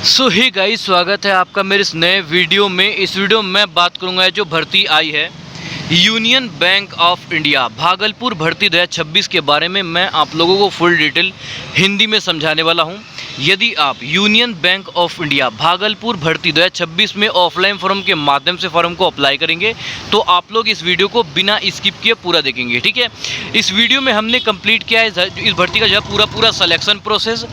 सो ही guys, स्वागत है आपका मेरे इस नए वीडियो में। इस वीडियो में मैं बात करूंगा जो भर्ती आई है union bank of India Bhagalpur भर्ती 2026 के बारे में। मैं आप लोगों को फुल डिटेल हिंदी में समझाने वाला हूं। यदि आप union bank of India Bhagalpur भर्ती 2026 में ऑफलाइन फॉर्म के माध्यम से फॉर्म को अप्लाई करेंगे तो आप लोग इस वीडियो को बिना स्किप किए पूरा देखेंगे, ठीक है। इस वीडियो में हमने कंप्लीट किया है इस भर्ती का जो है पूरा सिलेक्शन प्रोसेस,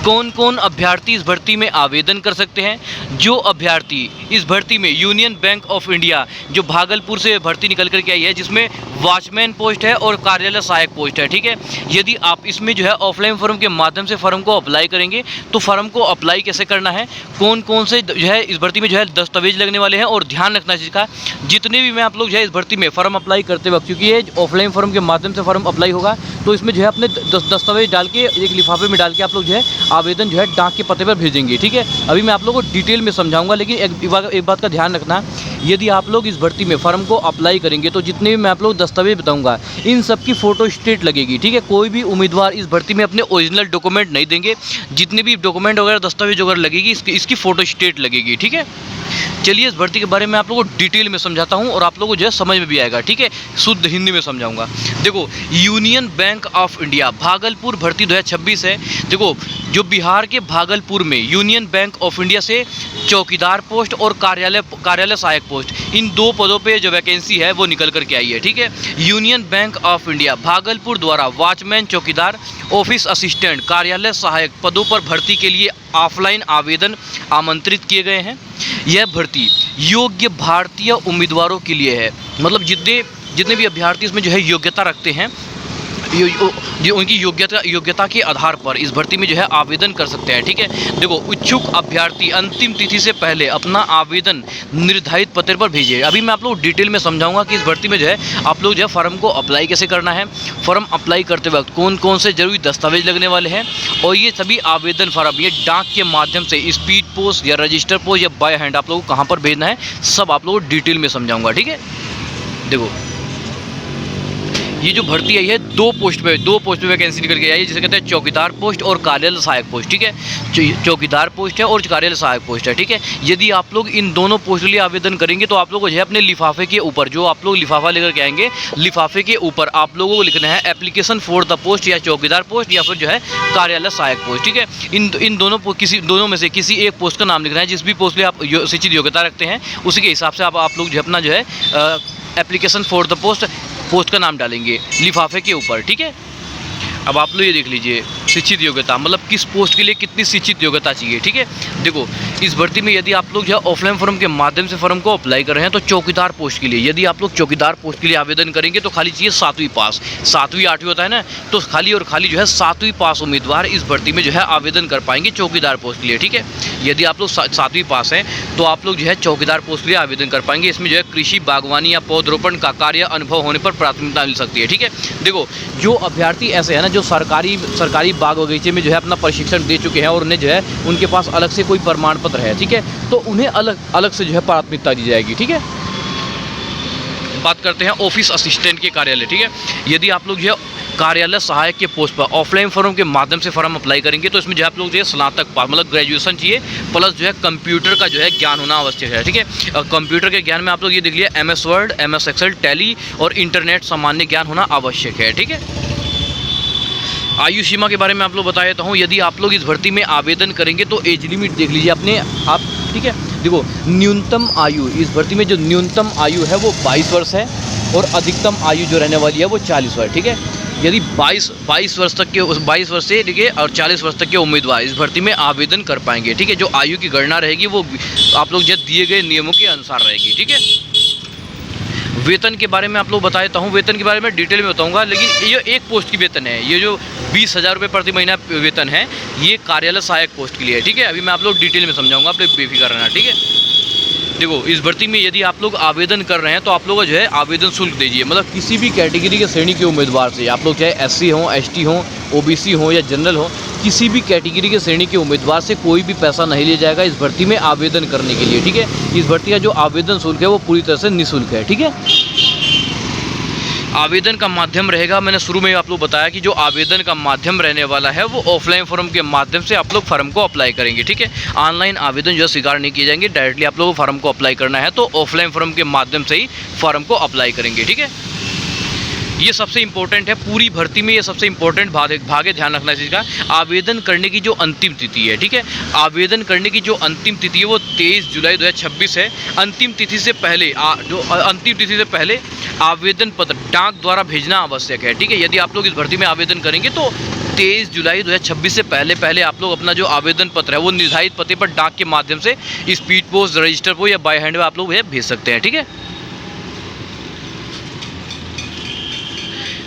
कौन कौन अभ्यर्थी इस भर्ती में आवेदन कर सकते हैं। जो अभ्यर्थी इस भर्ती में यूनियन बैंक ऑफ इंडिया जो भागलपुर से भर्ती निकल करके आई है, जिसमें वॉचमैन पोस्ट है और कार्यालय सहायक पोस्ट है, ठीक है। यदि आप इसमें जो है ऑफलाइन फॉर्म के माध्यम से फॉर्म को अप्लाई करेंगे तो फॉर्म को अप्लाई कैसे करना है, कौन कौन से जो है इस भर्ती में जो है दस्तावेज लगने वाले हैं, और ध्यान रखना चीज़ का जितने भी मैं आप लोग जो है इस भर्ती में फॉर्म अप्लाई करते वक्त, क्योंकि ये ऑफलाइन फॉर्म के माध्यम से फॉर्म अप्लाई होगा तो इसमें जो है अपने दस्तावेज डाल के एक लिफाफे में डाल के आप लोग जो है आवेदन जो है डाक के पते पर भेजेंगे, ठीक है। अभी मैं आप लोगों को डिटेल में समझाऊंगा, लेकिन एक बात का ध्यान रखना, यदि आप लोग इस भर्ती में फॉर्म को अप्लाई करेंगे तो जितने भी मैं आप लोग दस्तावेज बताऊंगा इन सब की फ़ोटो स्टेट लगेगी, ठीक है। कोई भी उम्मीदवार इस भर्ती में अपने ओरिजिनल डॉक्यूमेंट नहीं देंगे, जितने भी डॉक्यूमेंट वगैरह दस्तावेज वगैरह लगेगी इसकी फ़ोटो स्टेट लगेगी, ठीक है। चलिए इस भर्ती के बारे में आप लोगों को डिटेल में समझाता हूं और आप लोगों को जो है समझ में भी आएगा, ठीक है। शुद्ध हिंदी में समझाऊंगा। देखो, union bank of India Bhagalpur भर्ती 2026 है। देखो, जो बिहार के भागलपुर में यूनियन बैंक ऑफ इंडिया से चौकीदार पोस्ट और कार्यालय सहायक पोस्ट, इन दो पदों पे जो वैकेंसी है वो निकल करके आई है, ठीक है। Union bank of India Bhagalpur द्वारा वॉचमैन, चौकीदार, ऑफिस असिस्टेंट, कार्यालय सहायक पदों पर भर्ती के लिए ऑफलाइन आवेदन आमंत्रित किए गए हैं। यह भर्ती योग्य भारतीय उम्मीदवारों के लिए है, मतलब जितने भी अभ्यर्थी इसमें जो है योग्यता रखते हैं, जो उनकी योग्यता के आधार पर इस भर्ती में जो है आवेदन कर सकते हैं, ठीक है। देखो, इच्छुक अभ्यर्थी अंतिम तिथि से पहले अपना आवेदन निर्धारित पत्र पर भेजिए। अभी मैं आप लोग डिटेल में समझाऊंगा कि इस भर्ती में जो है आप लोग जो है फॉर्म को अप्लाई कैसे करना है, फॉर्म अप्लाई करते वक्त कौन कौन से जरूरी दस्तावेज लगने वाले हैं, और ये सभी आवेदन फॉर्म ये डाक के माध्यम से स्पीड पोस्ट या रजिस्टर पोस्ट या बाय हैंड आप लोगों को कहाँ पर भेजना है, सब आप लोगों को डिटेल में समझाऊंगा, ठीक है। देखो, ये जो भर्ती आई है दो पोस्ट पे वैकेंसी निकल के आई है, जिसे कहते हैं चौकीदार पोस्ट और कार्यालय सहायक पोस्ट, ठीक है। चौकीदार पोस्ट है और कार्यालय सहायक पोस्ट है, ठीक है। यदि आप लोग इन दोनों पोस्ट के लिए आवेदन करेंगे तो आप लोग को जो है अपने लिफाफे के ऊपर, जो आप लोग लिफाफा लेकर के आएंगे, लिफाफे के ऊपर आप लोगों को लिखना है एप्लीकेशन फॉर द पोस्ट, या चौकीदार पोस्ट या फिर जो है कार्यालय सहायक पोस्ट, ठीक है। इन दोनों में से किसी एक पोस्ट का नाम लिखना है। जिस भी पोस्ट के लिए आप शिक्षित योग्यता रखते हैं उसी के हिसाब से आप लोग जो अपना जो है एप्लीकेशन फॉर द पोस्ट का नाम डालेंगे लिफाफे के ऊपर, ठीक है। अब आप लोग ये देख लीजिए, शिक्षित योग्यता मतलब किस पोस्ट के लिए कितनी शिक्षित योग्यता चाहिए, ठीक है। देखो, इस भर्ती में यदि आप लोग जो है ऑफलाइन फॉर्म के माध्यम से फॉर्म को अप्लाई कर रहे हैं तो चौकीदार पोस्ट के लिए, यदि आप लोग चौकीदार पोस्ट के लिए आवेदन करेंगे तो खाली चाहिए 7वीं पास, 7वीं 8वीं होता है ना, तो खाली जो है 7वीं पास उम्मीदवार इस भर्ती में जो है आवेदन कर पाएंगे चौकीदार पोस्ट के लिए, ठीक है। यदि आप लोग 7वीं पास हैं तो आप लोग जो है चौकीदार पोस्ट के लिए आवेदन कर पाएंगे। इसमें जो है कृषि, बागवानी या पौधरोपण का कार्य अनुभव होने पर प्राथमिकता मिल सकती है, ठीक है। देखो, जो अभ्यर्थी ऐसे है ना जो सरकारी बाग बगीचे में जो है अपना प्रशिक्षण दे चुके हैं और उन्हें जो है उनके पास अलग से कोई प्रमाण पत्र है, ठीक है, तो उन्हें अलग से जो है प्राथमिकता दी जाएगी, ठीक है। बात करते हैं ऑफिस असिस्टेंट के कार्यालय, ठीक है। यदि आप लोग जो है कार्यालय सहायक के पोस्ट पर ऑफलाइन फॉर्म के माध्यम से फॉर्म अप्लाई करेंगे तो इसमें जो है आप लोग जो है स्नातक पास मतलब ग्रेजुएशन चाहिए, प्लस जो है कंप्यूटर का जो है ज्ञान होना आवश्यक है, ठीक है। कंप्यूटर के ज्ञान में आप लोग ये देख लिया MS Word, MS Excel, Tally और इंटरनेट सामान्य ज्ञान होना आवश्यक है, ठीक है। आयु सीमा के बारे में आप लोग बता देता हूँ। यदि आप लोग इस भर्ती में आवेदन करेंगे तो एज लिमिट देख लीजिए अपने आप, ठीक है। देखो, न्यूनतम आयु इस भर्ती में जो न्यूनतम आयु है वो 22 वर्ष है और अधिकतम आयु जो रहने वाली है वो 40 वर्ष, ठीक है। यदि 22 वर्ष से देखिए और 40 वर्ष तक के उम्मीदवार इस भर्ती में आवेदन कर पाएंगे, ठीक है। जो आयु की गणना रहेगी वो आप लोग जो दिए गए नियमों के अनुसार रहेगी, ठीक है। वेतन के बारे में आप लोग बता देता हूँ। वेतन के बारे में डिटेल में बताऊंगा, लेकिन ये एक पोस्ट की वेतन है, ये जो 20,000 रुपये प्रति महीना वेतन है ये कार्यालय सहायक पोस्ट के लिए है, ठीक है। अभी मैं आप लोग डिटेल में समझाऊंगा, आप लोग बेफिक्र रहना, ठीक है। देखो, इस भर्ती में यदि आप लोग आवेदन कर रहे हैं तो आप लोग जो है आवेदन शुल्क दीजिए, मतलब किसी भी कैटेगरी के श्रेणी के उम्मीदवार से, आप लोग चाहे SC हों, ST हों, OBC हों या जनरल हो, किसी भी कैटेगरी के श्रेणी के उम्मीदवार से कोई भी पैसा नहीं लिया जाएगा इस भर्ती में आवेदन करने के लिए, ठीक है। इस भर्ती का जो आवेदन शुल्क है वो पूरी तरह से निःशुल्क है, ठीक है। आवेदन का माध्यम रहेगा, मैंने शुरू में आप लोग बताया कि जो आवेदन का माध्यम रहने वाला है वो ऑफलाइन फॉर्म के माध्यम से आप लोग फॉर्म को अप्लाई करेंगे। ठीक है, ऑनलाइन आवेदन जो स्वीकार नहीं किए जाएंगे, डायरेक्टली आप लोगों को फॉर्म को अप्लाई करना है तो ऑफलाइन फॉर्म के माध्यम से ही फॉर्म को अप्लाई करेंगे। ठीक है, ये सबसे इंपॉर्टेंट है पूरी भर्ती में, ये सबसे इंपॉर्टेंट भाग है, ध्यान रखना इस चीज़ का। आवेदन करने की जो अंतिम तिथि है, ठीक है, आवेदन करने की जो अंतिम तिथि है वो 23 जुलाई 2026 है। अंतिम तिथि से पहले अंतिम तिथि से पहले आवेदन पत्र डाक द्वारा भेजना आवश्यक है। ठीक है, यदि आप लोग इस भर्ती में आवेदन करेंगे तो 23 जुलाई 2026 से पहले आप लोग अपना जो आवेदन पत्र है वो निर्धारित पते पर डाक के माध्यम से स्पीड पोस्ट, रजिस्टर पोस्ट या बाय हैंड में आप लोग भेज सकते हैं। ठीक है,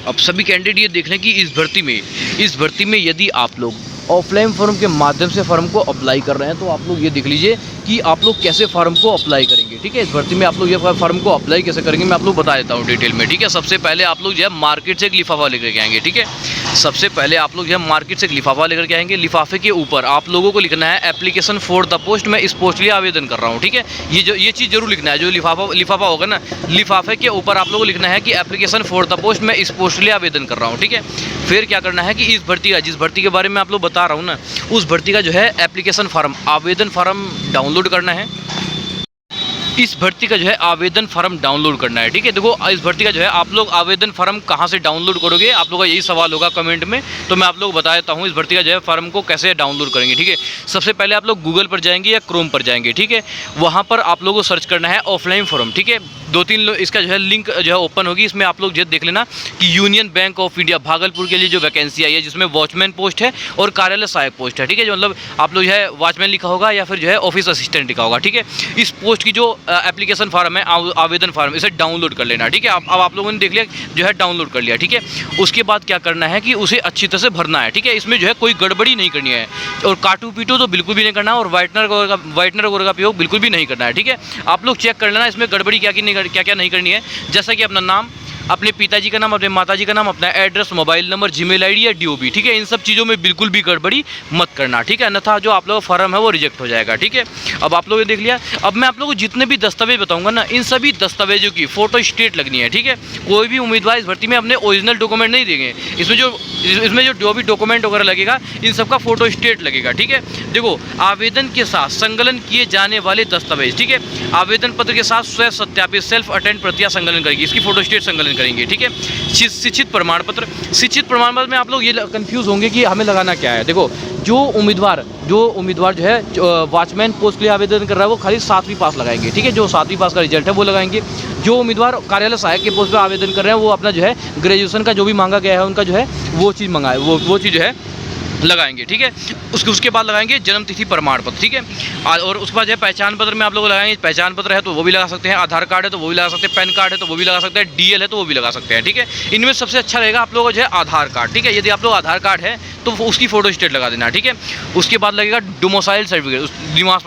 अब सभी कैंडिडेट ये देख लें कि इस भर्ती में यदि आप लोग ऑफलाइन फॉर्म के माध्यम से फॉर्म को अप्लाई कर रहे हैं तो आप लोग ये देख लीजिए कि आप लोग कैसे फॉर्म को अप्लाई करेंगे। ठीक है, इस भर्ती में आप लोग ये फॉर्म को अप्लाई कैसे करेंगे मैं आप लोग बता देता हूँ डिटेल में। ठीक है, सबसे पहले आप लोग जो है मार्केट से एक लिफाफा लेकर के आएंगे। ठीक है, सबसे पहले आप लोग जो है मार्केट से एक लिफाफा लेकर के आएंगे। लिफाफे के ऊपर आप लोगों को लिखना है एप्लीकेशन फॉर द पोस्ट, मैं इस पोस्ट के लिए आवेदन कर रहा हूँ। ठीक है, ये चीज़ जरूर लिखना है, जो लिफाफा होगा ना, लिफाफे के ऊपर आप लोगों को लिखना है कि एप्लीकेशन फॉर द पोस्ट, मैं इस पोस्ट के लिए आवेदन कर रहा हूँ। ठीक है, फिर क्या करना है कि इस भर्ती का, जिस भर्ती के बारे में आप लोग बता रहा हूँ ना, उस भर्ती का जो है एप्लीकेशन फॉर्म, आवेदन फॉर्म डाउनलोड करना है। इस भर्ती का जो है आवेदन फॉर्म डाउनलोड करना है। ठीक है, देखो इस भर्ती का जो है आप लोग आवेदन फॉर्म कहाँ से डाउनलोड करोगे, आप लोगों का यही सवाल होगा कमेंट में, तो मैं आप लोग बता देता हूँ इस भर्ती का जो है फॉर्म को कैसे डाउनलोड करेंगे। ठीक है, सबसे पहले आप लोग गूगल पर जाएंगे या क्रोम पर जाएंगे। ठीक है, वहाँ पर आप लोगों को सर्च करना है ऑफलाइन फॉर्म। ठीक है, 2-3 इसका जो है लिंक जो है ओपन होगी, इसमें आप लोग जो देख लेना कि union bank of India Bhagalpur के लिए जो वैकेंसी आई है, जिसमें वॉचमैन पोस्ट है और कार्यालय सहायक पोस्ट है। ठीक है, जो मतलब आप लोग जो है वॉचमैन लिखा होगा या फिर जो है ऑफिस असिस्टेंट लिखा होगा। ठीक है, इस पोस्ट की जो एप्लीकेशन फॉर्म है, आवेदन फॉर्म, इसे डाउनलोड कर लेना। ठीक है, अब आप लोगों ने देख लिया जो है डाउनलोड कर लिया। ठीक है, उसके बाद क्या करना है कि उसे अच्छी तरह से भरना है। ठीक है, इसमें जो है कोई गड़बड़ी नहीं करनी है और काटू पीटू तो बिल्कुल भी नहीं करना और व्हाइटनर वगैरह का उपयोग बिल्कुल भी नहीं करना है। ठीक है, आप लोग चेक कर लेना इसमें गड़बड़ी क्या नहीं करनी है, जैसा कि अपना नाम, अपने पिताजी का नाम, अपने माताजी का नाम, अपना address, mobile number, Gmail ID या डीओबी। ठीक है, इन सब चीज़ों में बिल्कुल भी गड़बड़ी मत करना। ठीक है, अन्यथा जो आप लोगों का फॉर्म है वो रिजेक्ट हो जाएगा। ठीक है, अब आप लोगों ने देख लिया। अब मैं आप लोगों को जितने भी दस्तावेज बताऊंगा ना, इन सभी दस्तावेजों की फोटो स्टेट लगनी है। ठीक है, कोई भी उम्मीदवार इस भर्ती में अपने ओरिजिनल डॉक्यूमेंट नहीं देंगे, इसमें जो भी डॉक्यूमेंट वगैरह लगेगा इन सबका फोटो स्टेट लगेगा। ठीक है, देखो आवेदन के साथ संकलन किए जाने वाले दस्तावेज, ठीक है, आवेदन पत्र के साथ स्वयं सत्यापित सेल्फ अटेंड प्रतियां संकलन करेंगी, इसकी फोटो स्टेट संकलन करेंगे। ठीक है, शिक्षित प्रमाण पत्र, शिक्षित प्रमाण पत्र में आप लोग ये कंफ्यूज होंगे कि हमें लगाना क्या है। देखो जो उम्मीदवार जो है वॉचमैन पोस्ट के लिए आवेदन कर रहा है वो खाली 7वीं पास लगाएंगे। ठीक है, जो 7वीं पास का रिजल्ट है वो लगाएंगे। जो उम्मीदवार कार्यालय सहायक के पोस्ट पर आवेदन कर रहे हैं वो अपना जो है ग्रेजुएशन का जो भी मांगा गया है उनका जो है वो चीज़ मंगाए, वो चीज़ जो है लगाएंगे। ठीक है, उसके बाद लगाएंगे जन्म तिथि प्रमाण पत्र। ठीक है, और उसके बाद जो है पहचान पत्र में आप लोग लगाएंगे, पहचान पत्र है तो वो भी लगा सकते हैं, आधार कार्ड है तो वो भी लगा सकते हैं, पैन कार्ड है तो वो भी लगा सकते हैं, डीएल है तो वो भी लगा सकते हैं। ठीक है, इनमें सबसे अच्छा रहेगा आप लोगों को जो है आधार कार्ड। ठीक है, यदि आप लोग आधार कार्ड है तो उसकी फोटो स्टेट लगा देना। ठीक है, उसके बाद लगेगा डोमिसाइल सर्टिफिकेट, निवास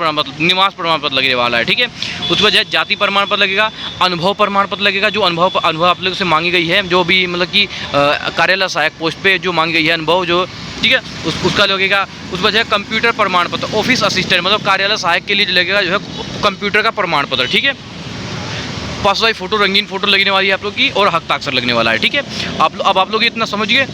प्रमाण पत्र लगने वाला है। ठीक है, उसके बाद जो है जाति प्रमाण पत्र लगेगा, अनुभव प्रमाण पत्र लगेगा, जो अनुभव आप लोग से मांगी गई है, जो भी मतलब कि कार्यालय सहायक पोस्ट पे जो मांगी गई है अनुभव जो, ठीक है, उसका लगेगा। उसके बाद है कंप्यूटर प्रमाण पत्र, ऑफिस असिस्टेंट मतलब कार्यालय सहायक के लिए लगेगा जो है कंप्यूटर का प्रमाण पत्र। ठीक है, पासवाई फोटो, रंगीन फोटो लगने वाली है आप लोग की और हस्ताक्षर लगने वाला है। ठीक है, अब आप लोग इतना समझिए।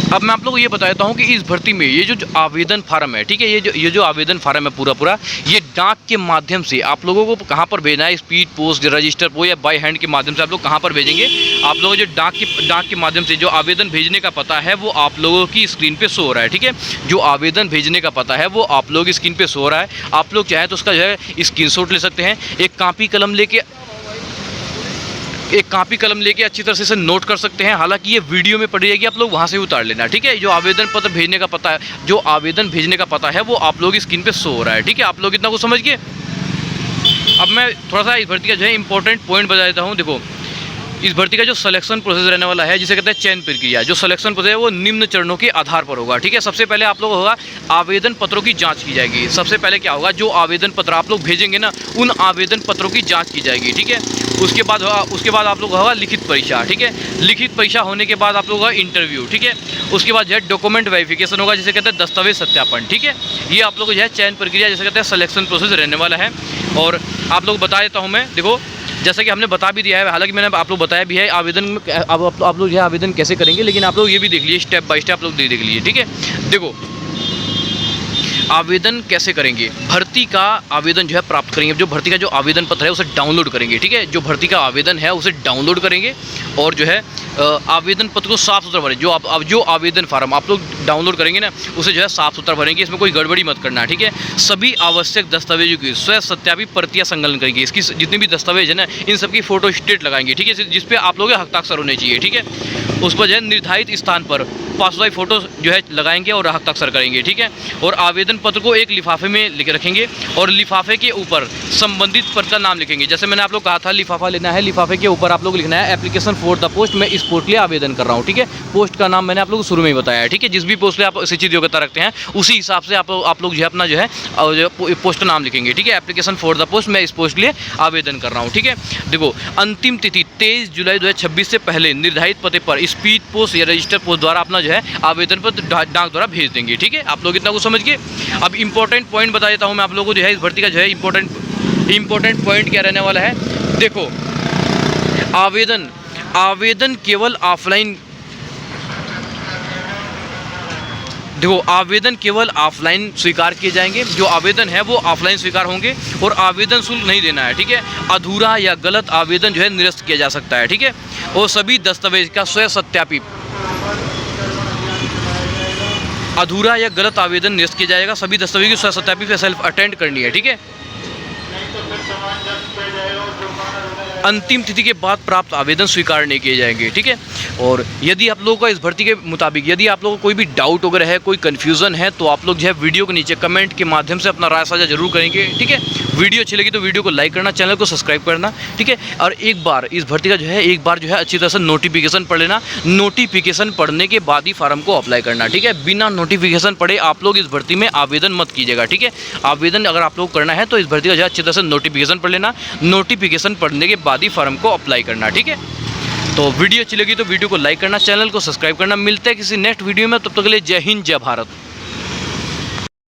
अब मैं आप लोगों को ये बता देता हूँ कि इस भर्ती में ये जो आवेदन फार्म है, ठीक है, ये जो आवेदन फार्म है पूरा ये डाक के माध्यम से आप लोगों को कहाँ पर भेजना है, स्पीड पोस्ट, रजिस्टर पोस्ट या बाय हैंड के माध्यम से आप लोग कहाँ पर भेजेंगे। आप लोगों को जो डाक के माध्यम से जो आवेदन भेजने का पता है वो आप लोगों की स्क्रीन पे शो हो रहा है। ठीक है, जो आवेदन भेजने का पता है वो आप लोगों की स्क्रीन पे शो हो रहा है। आप लोग चाहें तो उसका जो है स्क्रीनशॉट ले सकते हैं, एक कापी कलम लेके अच्छी तरह से इसे नोट कर सकते हैं। हालांकि ये वीडियो में पड़ी रहेगी, आप लोग वहाँ से उतार लेना। ठीक है, जो आवेदन पत्र भेजने का पता है, जो आवेदन भेजने का पता है वो आप लोगों की स्क्रीन पे शो हो रहा है। ठीक है, आप लोग इतना कुछ समझ गए। अब मैं थोड़ा सा इस भर्ती का जो है इंपॉर्टेंट पॉइंट बता देता हूँ। देखो इस भर्ती का जो सिलेक्शन प्रोसेस रहने वाला है, जिसे कहते हैं चयन प्रक्रिया, जो सिलेक्शन प्रोसेस है वो निम्न चरणों के आधार पर होगा। ठीक है, सबसे पहले आप लोग होगा आवेदन पत्रों की जांच की जाएगी। सबसे पहले क्या होगा, जो आवेदन पत्र आप लोग भेजेंगे ना, उन आवेदन पत्रों की जांच की जाएगी। ठीक है, उसके बाद आप लोग होगा लिखित परीक्षा। ठीक है, लिखित परीक्षा होने के बाद आप लोग होगा इंटरव्यू। ठीक है, उसके बाद जो है डॉक्यूमेंट वेरिफिकेशन होगा, जिसे कहते हैं दस्तावेज सत्यापन। ठीक है, ये आप लोग जो है चयन प्रक्रिया जिसे कहते हैं सिलेक्शन प्रोसेस रहने वाला है। और आप लोग बता देता हूँ मैं, देखो जैसा कि हमने बता भी दिया है, हालांकि मैंने आप लोग बताया भी है आवेदन में, अब आप लोग यह आवेदन कैसे करेंगे, लेकिन आप लोग ये भी देख लीजिए, स्टेप बाय स्टेप आप लोग देख लीजिए। ठीक है, देखो आवेदन कैसे करेंगे। भर्ती का आवेदन जो है प्राप्त करेंगे, जो भर्ती का जो आवेदन पत्र है उसे डाउनलोड करेंगे। ठीक है, जो भर्ती का आवेदन है उसे डाउनलोड करेंगे और जो है आवेदन पत्र को साफ़ सुथरा भरें। जो आवेदन फार्म आप लोग डाउनलोड करेंगे ना, उसे जो है साफ़ सुथरा भरेंगे, इसमें कोई गड़बड़ी मत करना। ठीक है, सभी आवश्यक दस्तावेजों की स्वयं सत्यापित प्रतियां संकलन करेंगे। इसकी जितनी भी दस्तावेज है ना, इन सबकी फोटो स्टेट लगाएंगे। ठीक है, जिस पे आप लोगों के हस्ताक्षर होने चाहिए। ठीक है, उस पर जो है निर्धारित स्थान पर पासवाई फोटो जो है लगाएंगे और हस्ताक्षर करेंगे। ठीक है, और आवेदन पत्र को एक लिफाफे में लिख रखेंगे और लिफाफे के ऊपर संबंधित पद का नाम लिखेंगे। जैसे मैंने आप लोग कहा था लिफाफा लेना है, लिफाफे के ऊपर आप लोग लिखना है एप्लीकेशन फॉर द पोस्ट, मैं इस पोस्ट के लिए आवेदन कर रहा हूँ। ठीक है, पोस्ट का नाम मैंने आप लोग को शुरू में ही बताया है। ठीक है, जिस भी पोस्ट पे आप शिक्षित योग्यता रखते हैं उसी हिसाब से आप लोग जो है अपना जो है पोस्ट का नाम लिखेंगे। ठीक है, एप्लीकेशन फॉर द पोस्ट, मैं इस पोस्ट के लिए आवेदन कर रहा हूँ। ठीक है, देखो अंतिम तिथि 23 जुलाई 2026 से पहले निर्धारित पते पर स्पीड पोस्ट या रजिस्टर पोस्ट द्वारा अपना जो है आवेदन पत्र डाक द्वारा भेज देंगे। ठीक है, आप लोग इतना कुछ समझ गए। अब इंपॉर्टेंट पॉइंट बता देता हूँ मैं आप लोगों को, जो है इस भर्ती का जो है इंपॉर्टेंट पॉइंट क्या रहने वाला है। देखो आवेदन केवल ऑफलाइन, देखो आवेदन केवल ऑफलाइन स्वीकार किए जाएंगे। जो आवेदन है वो ऑफलाइन स्वीकार होंगे और आवेदन शुल्क नहीं देना है। ठीक है, अधूरा या गलत आवेदन जो है निरस्त किया जा सकता है। ठीक है, और सभी दस्तावेज का स्वयं सत्यापित, अधूरा या गलत आवेदन निरस्त किया जाएगा। सभी दस्तावेज की स्वयं सत्यापित सेल्फ अटेंड करनी है। ठीक है, अंतिम तिथि के बाद प्राप्त आवेदन स्वीकार नहीं किए जाएंगे। ठीक है, और यदि आप लोगों का इस भर्ती के मुताबिक यदि आप लोगों को कोई भी डाउट वगैरह है, कोई कन्फ्यूज़न है, तो आप लोग जो है वीडियो के नीचे कमेंट के माध्यम से अपना राय साझा जरूर करेंगे। ठीक है, वीडियो अच्छी लगी तो वीडियो को लाइक करना, चैनल को सब्सक्राइब करना। ठीक है, और एक बार इस भर्ती का जो है अच्छी तरह से नोटिफिकेशन पढ़ लेना। नोटिफिकेशन पढ़ने के बाद ही फार्म को अप्लाई करना। ठीक है, बिना नोटिफिकेशन पढ़े आप लोग इस भर्ती में आवेदन मत कीजिएगा। ठीक है, आवेदन अगर आप लोग करना है तो इस भर्ती का जो है अच्छी तरह से नोटिफिकेशन पढ़ लेना। नोटिफिकेशन पढ़ने के बाद ही फार्म को अप्लाई करना। ठीक है, तो वीडियो अच्छी लगी तो वीडियो को लाइक करना, चैनल को सब्सक्राइब करना। मिलते हैं किसी नेक्स्ट वीडियो में, तब तक के लिए जय हिंद जय भारत।